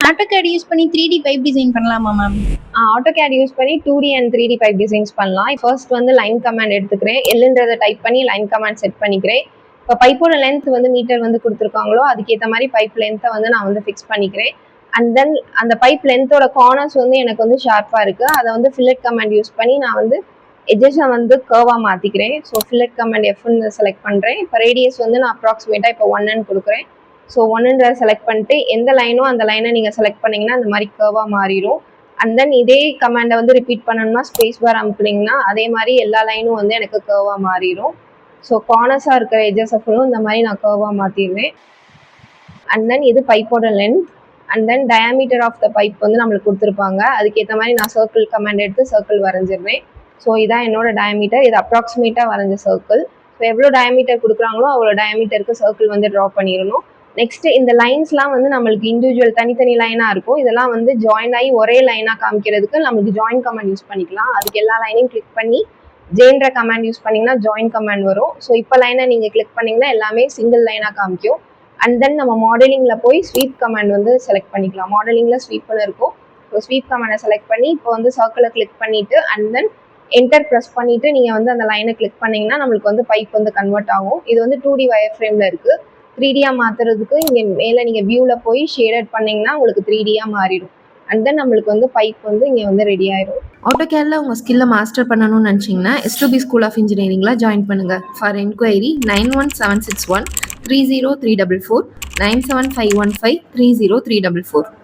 AutoCAD use பண்ணி 3D pipe design பண்ணலாமா ma'am? AutoCAD use பண்ணி 2D and 3D pipe designs பண்ணலாம். First வந்து லைன் கமாண்ட் எடுத்துக்கிறேன். எல்ன்றதை டைப் பண்ணி லைன் கமாண்ட் செட் பண்ணிக்கிறேன். இப்போ பைப்போட லென்த் வந்து மீட்டர் வந்து கொடுத்துருக்காங்களோ அதுக்கேற்ற மாதிரி பைப் லென்த்தை வந்து நான் வந்து ஃபிக்ஸ் பண்ணிக்கிறேன். அண்ட் தென் அந்த பைப் லென்த்தோட கார்னர்ஸ் வந்து எனக்கு வந்து ஷார்ப்பாக இருக்குது. அதை வந்து ஃபில்லட் கமாண்ட் யூஸ் பண்ணி நான் வந்து எஜஸை வந்து கர்வாக மாற்றிக்கிறேன். ஸோ ஃபில்லட் கமாண்ட் எஃப்னு செலக்ட் பண்ணுறேன். இப்போ ரேடியஸ் வந்து நான் அப்ராக்சிமேட்டாக இப்போ 1ன்னு கொடுக்குறேன். ஸோ 1ன்றதை செலக்ட் பண்ணிட்டு எந்த லைனோ அந்த லைனை நீங்கள் செலக்ட் பண்ணிங்கன்னா அந்த மாதிரி கர்வாக மாறிடும். அண்ட் தென் இதே கமாண்டை வந்து ரிப்பீட் பண்ணணும்னா ஸ்பேஸ் பார் அமுக்குனீங்கன்னா அதே மாதிரி எல்லா லைனும் வந்து எனக்கு கர்வாக மாறிடும். ஸோ கார்னர்ஸாக இருக்கிற எஜஸை ஃபுல்லும் இந்த மாதிரி நான் கர்வாக மாற்றிடுவேன். அண்ட் தென் இது பைப்போட length and then diameter of the pipe வந்து நம்மளுக்கு கொடுத்துருப்பாங்க. அதுக்கேற்ற மாதிரி நான் சர்க்கிள் கமாண்ட் எடுத்து சர்க்கிள் வரைஞ்சிடுறேன். ஸோ இதான் என்னோட டயாமீட்டர். இது அப்ராக்சிமேட்டாக வரைஞ்ச சர்க்கிள். ஸோ எவ்வளோ டயாமீட்டர் கொடுக்குறாங்களோ அவ்வளோ டயாமீட்டருக்கு சர்க்கிள் வந்து ட்ரா பண்ணிடணும். நெக்ஸ்ட் இந்த லைன்ஸ்லாம் வந்து நம்மளுக்கு இண்டிவிஜுவல் தனித்தனி லைனாக இருக்கும். இதெல்லாம் வந்து ஜாயின் ஆகி ஒரே லைனாக காமிக்கிறதுக்கு நம்மளுக்கு ஜாயின் கமாண்ட் யூஸ் பண்ணிக்கலாம். அதுக்கு எல்லா லைனையும் கிளிக் பண்ணி ஜெயின்ற கமாண்ட் யூஸ் பண்ணிங்கன்னா ஜாயின் கமாண்ட் வரும். ஸோ இப்போ லைனை நீங்கள் கிளிக் பண்ணிங்கன்னா எல்லாமே சிங்கிள் லைனாக காமிக்கும். அண்ட் தென் நம்ம மாடலிங்கில் போய் ஸ்வீப் கமாண்ட் வந்து செலக்ட் பண்ணிக்கலாம். மாடலிங்கில் ஸ்வீப்னு இருக்கும். ஸோ ஸ்வீப் கமாண்டை செலக்ட் பண்ணி இப்போ வந்து சர்க்கிளை கிளிக் பண்ணிவிட்டு அண்ட் தென் என்டர் ப்ரெஸ் பண்ணிவிட்டு நீங்கள் வந்து அந்த லைனை கிளிக் பண்ணிங்கன்னா நம்மளுக்கு வந்து பைப் வந்து கன்வெர்ட் ஆகும். இது வந்து 2D வயர் ஃப்ரேமில் இருக்குது. 3Dயாக மாற்றுறதுக்கு இங்கே மேலே நீங்கள் வியூவில் போய் ஷேடட் பண்ணிங்கன்னா உங்களுக்கு 3Dயாக மாறிடும். அண்ட் தென் நம்மளுக்கு வந்து பைப் வந்து இங்கே வந்து ரெடி ஆயிடும். AutoCADல உங்கள் ஸ்கில்லை மாஸ்டர் பண்ணணும்னு நினச்சிங்கன்னா S2B ஸ்கூல் ஆஃப் இன்ஜினியரிங்கில் ஜாயின் பண்ணுங்கள். For enquiry 91761 30344 97515 30344.